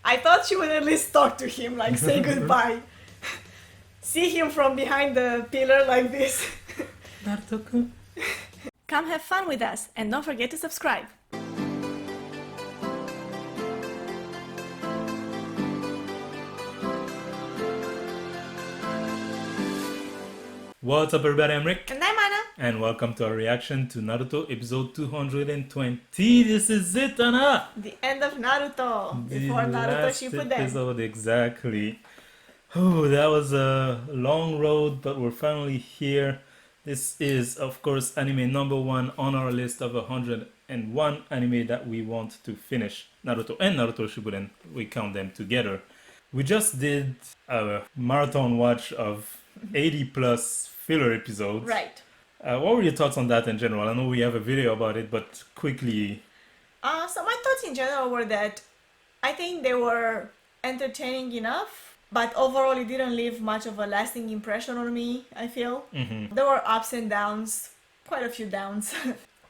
I thought she would at least talk to him, like say goodbye. See him from behind the pillar like this. Naruto-kun. Come have fun with us and don't forget to subscribe. What's up, everybody? I'm Rick, And I'm Anna. and welcome to our reaction to Naruto episode 220. This is it, Anna! The end of Naruto. Before The Naruto last Shippuden. episode, exactly. Oh, that was a long road, but we're finally here. This is, of course, anime number 1 on our list of 101 anime that we want to finish. Naruto and Naruto Shippuden, we count them together. We just did a marathon watch of 80 plus filler episodes. Right. What were your thoughts on that in general? I know we have a video about it, but quickly. So my thoughts in general were that I think they were entertaining enough, but overall it didn't leave much of a lasting impression on me, I feel. Mm-hmm. There were ups and downs, quite a few downs,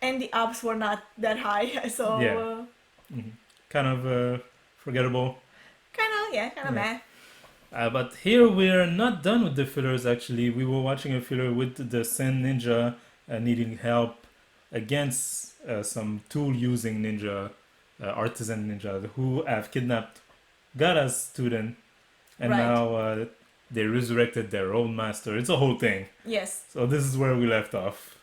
and the ups were not that high, so Yeah. Kind of forgettable. kind of meh. But here we're not done with the fillers actually. We were watching a filler with the Sen ninja needing help against some tool using ninja, artisan ninja who have kidnapped Gaara's student, and Right. now they resurrected their own master. It's a whole thing. Yes. So this is where we left off.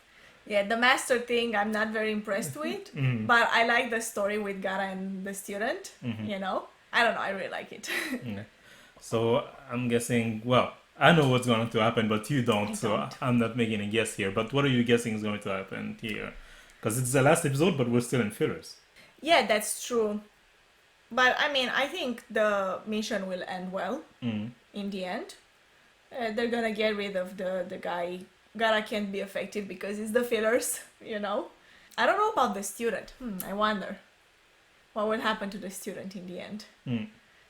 Yeah, the master thing I'm not very impressed with, Mhm. but I like the story with Gaara and the student, Mhm. you know? I don't know, I really like it. Yeah. So I'm guessing, well, I know what's going to happen, but you don't, I so don't. I'm not making a guess here. But what are you guessing is going to happen here? Because it's the last episode, but we're still in fillers. Yeah, that's true. But I mean, I think the mission will end well Mm. in the end. They're gonna get rid of the guy. Gaara can't be affected because it's the fillers, you know? I don't know about the student. I wonder what will happen to the student in the end. Mm.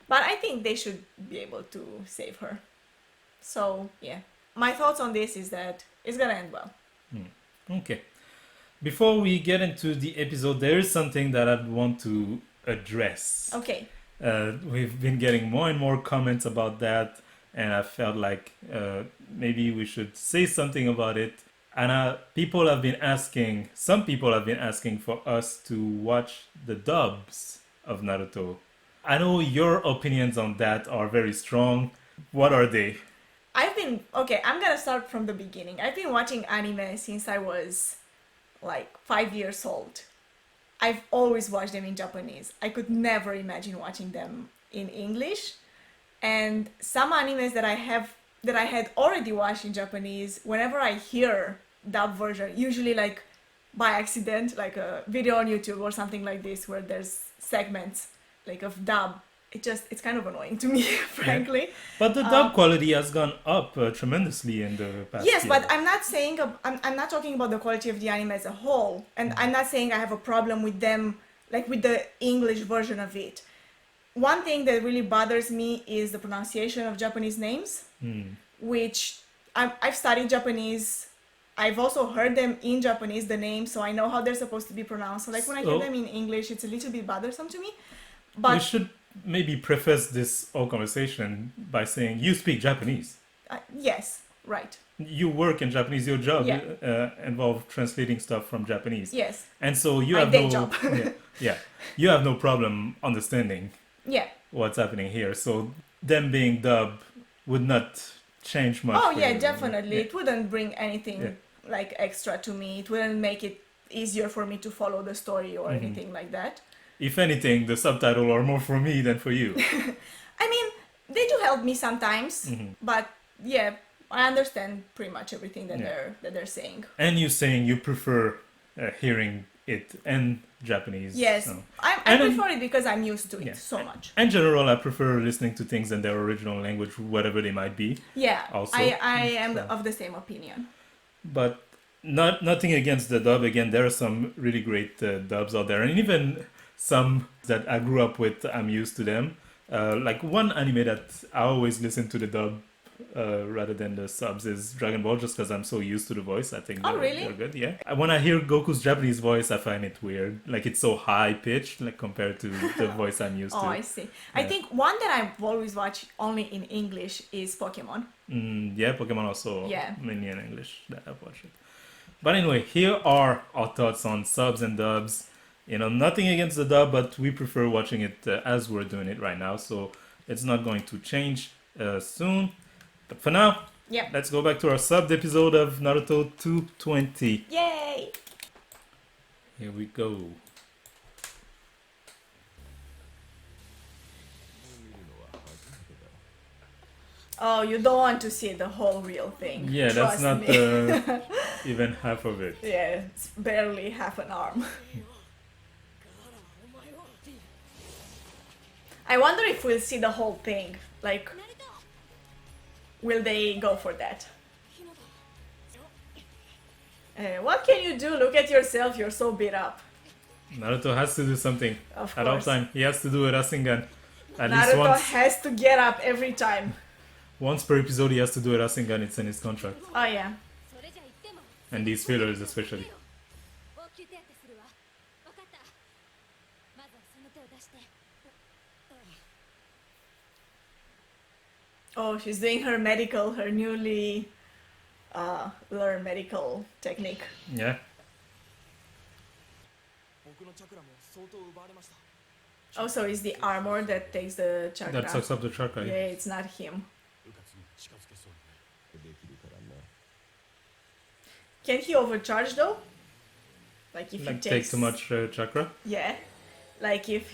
But I think they should be able to save her. So, yeah. My thoughts on this is that it's gonna end well. Okay. Before we get into the episode, there is something that I'd want to address. Okay. We've been getting more and more comments about that, and I felt like maybe we should say something about it. And some people have been asking for us to watch the dubs of Naruto. I know your opinions on that are very strong. What are they? I'm gonna start from the beginning. I've been watching anime since I was like 5 years old. I've always watched them in Japanese. I could never imagine watching them in English. And some animes that I had already watched in Japanese, whenever I hear dub version, usually like by accident, like a video on YouTube or something like this where there's segments like of dub, it's kind of annoying to me, frankly. But the dub quality has gone up tremendously in the past Yes, year. but I'm not saying I'm not talking about the quality of the anime as a whole, and I'm not saying I have a problem with them, like with the English version of it. One thing that really bothers me is the pronunciation of Japanese names, which I've studied Japanese. I've also heard them in Japanese, the names, so I know how they're supposed to be pronounced. So like when I hear So- them in English, it's a little bit bothersome to me. We But should maybe preface this whole conversation by saying you speak Japanese. yes, right, You work in Japanese. Your job Yeah. involves translating stuff from Japanese, yes, and so you My have day no job. you have no problem understanding yeah. what's happening here. So them being dubbed would not change much. Oh for yeah, you. definitely. Yeah. It wouldn't bring anything Yeah. like extra to me. It wouldn't make it easier for me to follow the story or Mhm. anything like that. If anything, the subtitle are more for me than for you. I mean, they do help me sometimes, Mhm. but yeah, I understand pretty much everything that Yeah. they're saying. And you saying you prefer hearing it in Japanese. Yes, so. I And then- prefer it because I'm used to it Yeah. so much. In general, I prefer listening to things in their original language, whatever they might be. Yeah, Also, I am so. of the same opinion. But nothing against the dub. Again, there are some really great dubs out there, and even some that I grew up with. I'm used to them. Like one anime that I always listen to the dub rather than the subs is Dragon Ball, just because I'm so used to the voice. I think Oh, they're really? good. Yeah. When I hear Goku's Japanese voice, I find it weird. Like it's so high pitched, like compared to the voice I'm used Oh, to. I see. I Yeah. think one that I've always watched only in English is Pokemon. Yeah, Pokemon also Yeah. mainly in English that I've watched it. But anyway, here are our thoughts on subs and dubs. You know, nothing against the dub, but we prefer watching it as we're doing it right now, so it's not going to change soon. But for now, Yep. let's go back to our subbed episode of Naruto 220. Yay! Here we go. Oh, you don't want to see the whole real thing. Yeah, that's Trust not me. even half of it. Yeah, it's barely half an arm. I wonder if we'll see the whole thing. Like, will they go for that? What can you do? Look at yourself, you're so beat up. Naruto has to do something Of at all course. time. He has to do a Rasengan. At least Naruto has to get up every time. once per episode he has to do a Rasengan. It's in his contract. Oh yeah. And these fillers especially. Oh, she's doing her newly learned medical technique. Yeah. Oh, so it's the armor that takes the chakra. That sucks up the chakra. Yeah, it's not him. Can he overcharge though? Like if Like he take takes too much chakra. Yeah, like if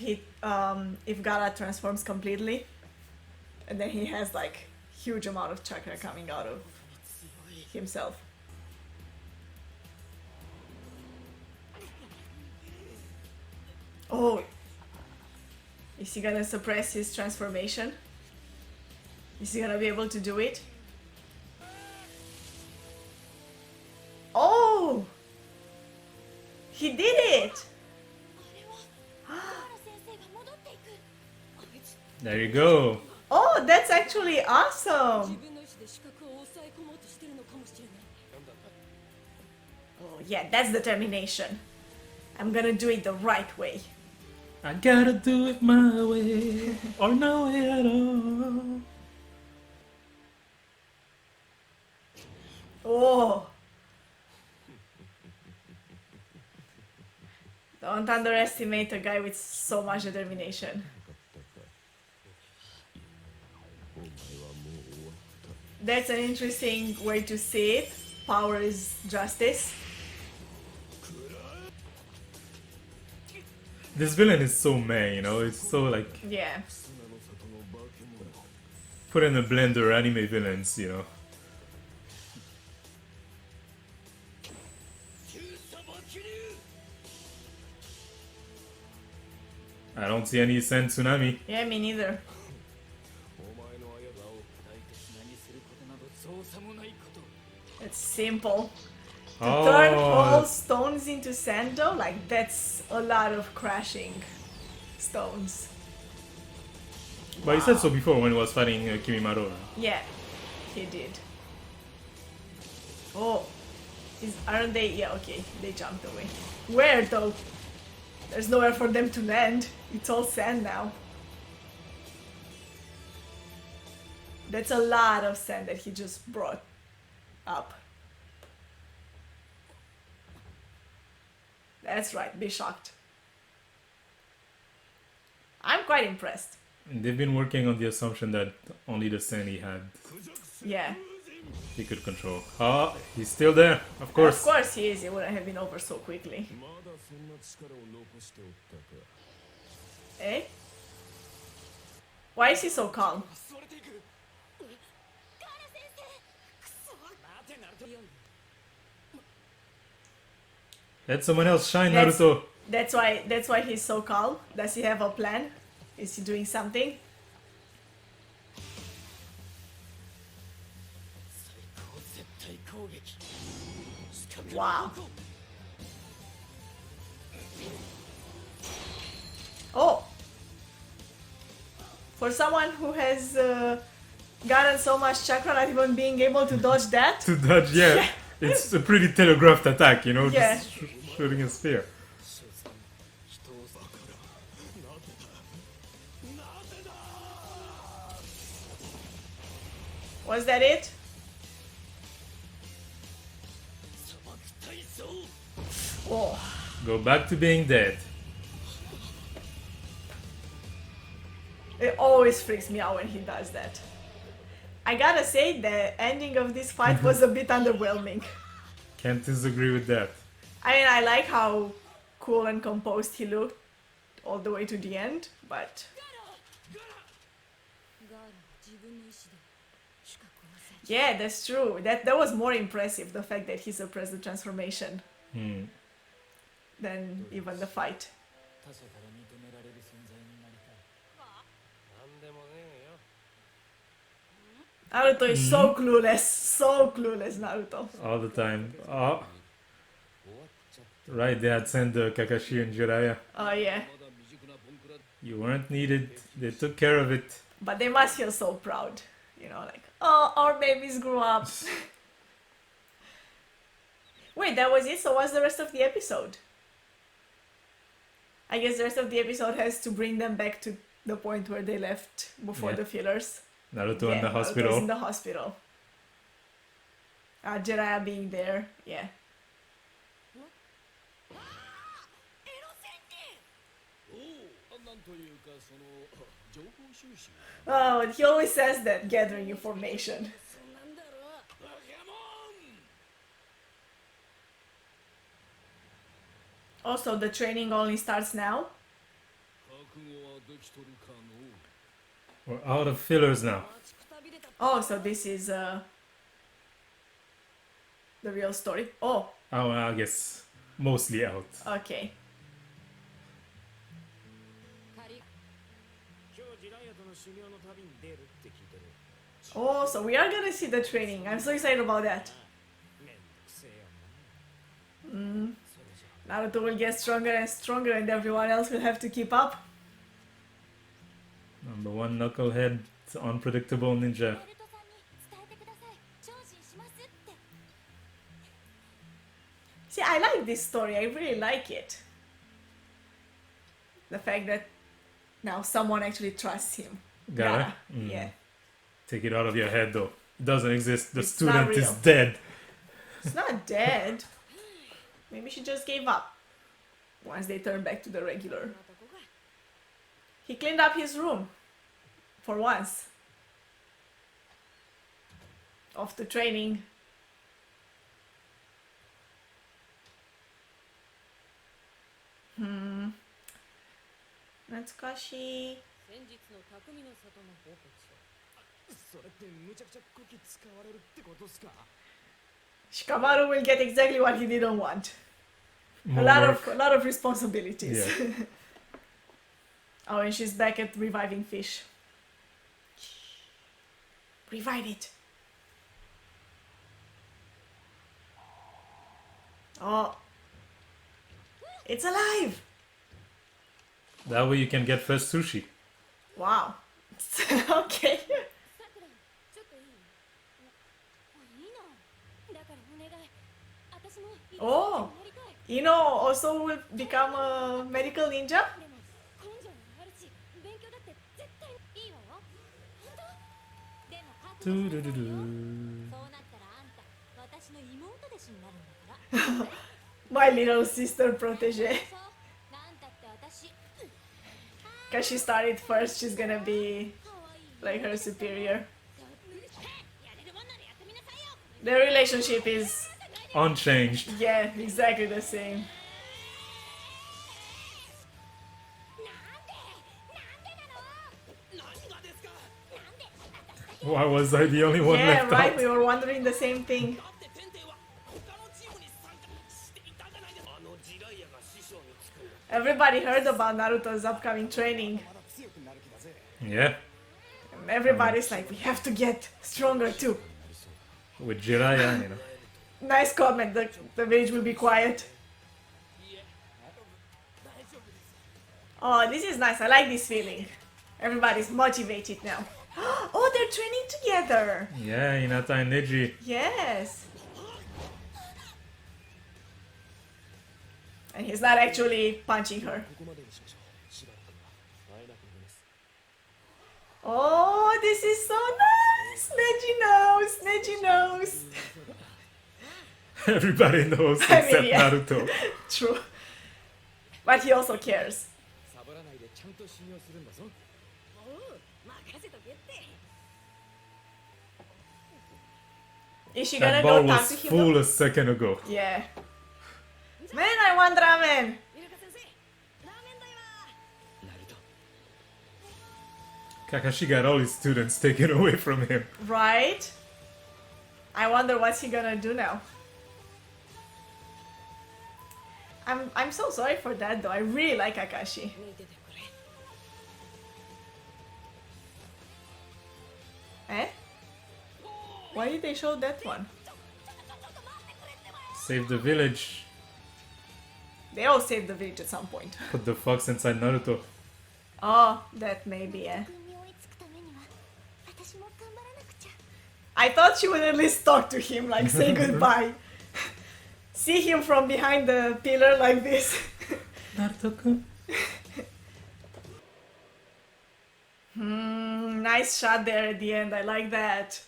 Gara transforms completely, and then he has like huge amount of chakra coming out of himself. Oh, is he gonna suppress his transformation? Is he gonna be able to do it? Oh! He did it! There you go. Oh, that's actually awesome! Oh yeah, that's determination. I'm gonna do it the right way. I gotta do it my way or no way at all. Oh! Don't underestimate a guy with so much determination. That's an interesting way to see it. Power is justice. This villain is so meh, you know, it's so like Yeah. put in a blender anime villains, you know. I don't see any Sen Tsunami. Yeah, me neither. It's simple. To turn whole stones into sand though, like that's a lot of crashing stones. But he said so before when he was fighting Kimimaro. Right? Yeah, he did. Oh, aren't they? Yeah, okay, they jumped away. Where though? There's nowhere for them to land. It's all sand now. That's a lot of sand that he just brought up. That's right, be shocked. I'm quite impressed. And they've been working on the assumption that only the sand he had Yeah. he could control. Ah, he's still there, of course. Of course he is, it wouldn't have been over so quickly. Eh? Why is he so calm? Let someone else shine, That's- Naruto. That's why he's so calm. Does he have a plan? Is he doing something? Wow. Oh. For someone who has gotten so much chakra, not even being able to dodge that. To dodge, yeah. It's a pretty telegraphed attack, you know, Yeah. just shooting a spear. Was that it? Oh. Go back to being dead. It always freaks me out when he does that. I gotta say, the ending of this fight was a bit underwhelming. Can't disagree with that. I mean, I like how cool and composed he looked all the way to the end, but yeah, that's true. That was more impressive, the fact that he suppressed the transformation Hmm. than even the fight. 他者から認められる存在になりたい。なんでもねえよ。 Naruto is so clueless, Naruto. All the time. Oh, right, they had sent Kakashi and Jiraiya. Oh yeah, まだ未熟なボンクラ You weren't needed. They took care of it. but they must feel so proud, you know, like, oh, our babies grew up. Wait, that was it? So what's the rest of the episode? I guess the rest of the episode has to bring them back to the point where they left before Yeah. the fillers. Naruto in the Naruto's hospital. in the hospital. Jiraiya being there, yeah. Oh, and he always says that, gathering information. Also, the training only starts now. 覚悟はできとるかの We're out of fillers now. Oh, so this is the real story. Oh, Oh, I guess mostly out. okay. 今日ジライアとの修行の旅に出るって聞いてる Oh, so we are gonna see the training. I'm so excited about that. めんどくせえよな Mm. それじゃ Naruto will get stronger and stronger, and everyone else will have to keep up. Number one knucklehead, unpredictable ninja. ベルトさんに伝えてください。精進しますって。 See, I like this story. I really like it. The fact that now someone actually trusts him. Gaara? Yeah. Take it out of your head though. It doesn't exist. The It's student not is real. dead. It's not dead. Maybe she just gave up once they turned back to the regular. こんなとこが He cleaned up his room for once. Off to training. Natsukashi. 先日の匠の里の報告書。それってむちゃくちゃこき使われるってことっすか Shikamaru will get exactly what he didn't want. More A lot work. of a lot of responsibilities. Yeah. Oh, and she's back at reviving fish. Revive it. Oh. It's alive. That way you can get first sushi. Wow. Okay. さくら、ちょっといい？いいの。だからお願い。私も医療おーになりたい。 Ino also will become a medical ninja? でも根性もあるし、勉強だって絶対いいわよ。本当？でも覚悟しなさいよ。そうなったらあんた、私の妹弟子になるんだから。 My little sister protege. そう、なんたって私。 Because she started first, she's gonna be 可愛い。 like her superior. やれるもんならやってみなさいよ。 Their relationship is, Unchanged. yeah, exactly the same. Why was I the only one Yeah, left right, out? we were wondering the same thing. だってテンテイは他のチームに参加していたじゃないですかあのジライアが師匠につく Everybody heard about Naruto's upcoming training. まだ強くなる気だぜ Yeah, And everybody's like, we have to get stronger too. with Jiraiya, you know. Nice comment, the village will be quiet. Oh, this is nice, I like this feeling. Everybody's motivated now. Oh, they're they're training together. Yeah, Hinata and Neji. Yes. And he's not actually punching her. ここまでにしましょう。しばらくは会えなくなります。 Oh, this is so nice. Neji knows. Everybody knows I mean, except yeah. Naruto. True. But he also cares. サボらないでちゃんと修行するんだぞ。おう任せとけって Is she That gonna go ball talk was to him? full a second ago. Yeah. Man, I want ramen. イルカ先生ラーメン代はナルト。 Kakashi got all his students taken away from him. Right? I wonder what's he gonna do now. I'm so sorry for that though. I really like Kakashi. 見ててくれ Eh? Why did they show that one? Save the village. They all saved the village at some point. Put the fox inside Naruto. Oh, that maybe, yeah. 君に追いつくためには私も頑張らなくちゃ I thought she would at least talk to him, like say goodbye. See him from behind the pillar like this. Naruto-kun. Nice shot there at the end. I like that.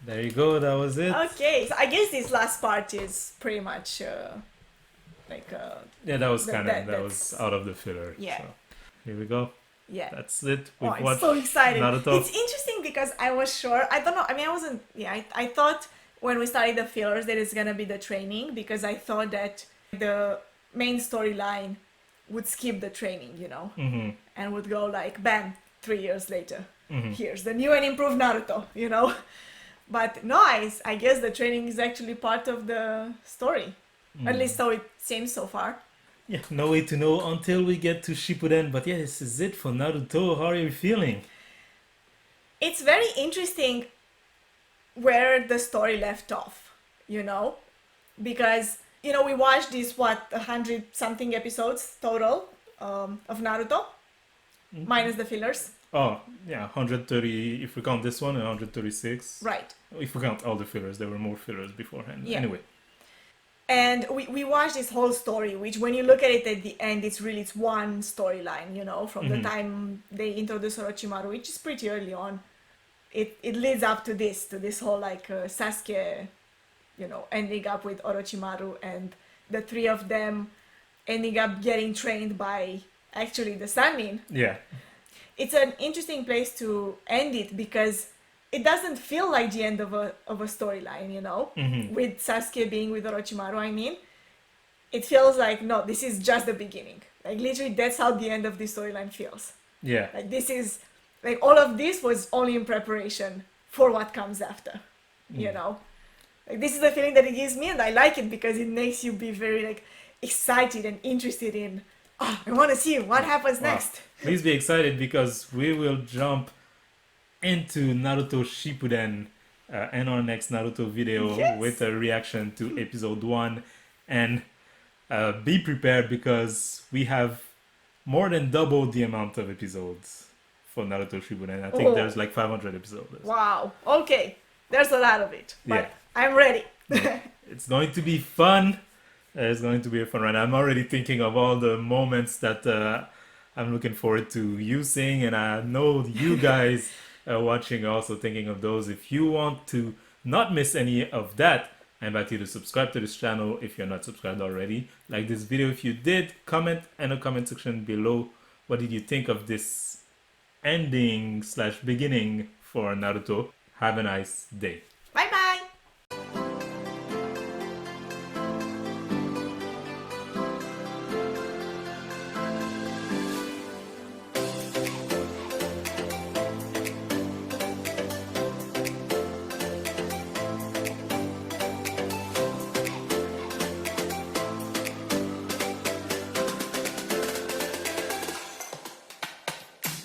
There you go, that was it. Okay, so I guess this last part is pretty much Yeah, that was That- canon. that- That was out of the filler. Yeah. So, here we go. yeah. That's it. Oh, We've I'm watched so excited. Naruto. It's interesting because I was sure. I don't know. I mean, I wasn't. Yeah, I thought when we started the fillers that it's gonna be the training because I thought that the main storyline would skip the training, you know, and would go like, bam, 3 years later. Here's the new and improved Naruto, you know. But no, I guess the training is actually part of the story. At least so it seems so far. Yeah, no way to know until we get to Shippuden. But yeah, this is it for Naruto. How are you feeling? It's very interesting where the story left off, you know, because you know we watched this 100 something episodes total of Naruto, minus the fillers, Oh, yeah, 130 if we count this one, and 136. right? If we count all the fillers, there were more fillers beforehand. Yeah. Anyway, And we watched this whole story, which when you look at it at the end, it's one storyline, you know, from the time they introduce Orochimaru, which is pretty early on. It leads up to this whole like Sasuke, you know, ending up with Orochimaru and the three of them ending up getting trained by actually the Sannin. yeah. It's an interesting place to end it because it doesn't feel like the end of a storyline, you know, with Sasuke being with Orochimaru. I mean, it feels like no, this is just the beginning. Like literally, that's how the end of the storyline feels. Yeah. Like this is like all of this was only in preparation for what comes after, you know. Like this is the feeling that it gives me, and I like it because it makes you be very like excited and interested in. Oh, I want to see what happens Wow. next. Please be excited because we will jump into Naruto Shippuden in our next Naruto video Yes. with a reaction to episode 1. And be prepared because we have more than double the amount of episodes for Naruto Shippuden. I think Oh. there's like 500 episodes. Wow. Okay. There's a lot of it, but Yeah. I'm ready. It's going to be fun. It's going to be a fun run. I'm already thinking of all the moments that I'm looking forward to using, and I know you guys watching are also thinking of those. If you want to not miss any of that, I invite you to subscribe to this channel if you're not subscribed already. Like this video if you did. Comment in the comment section below. What did you think of this ending / beginning for Naruto? Have a nice day.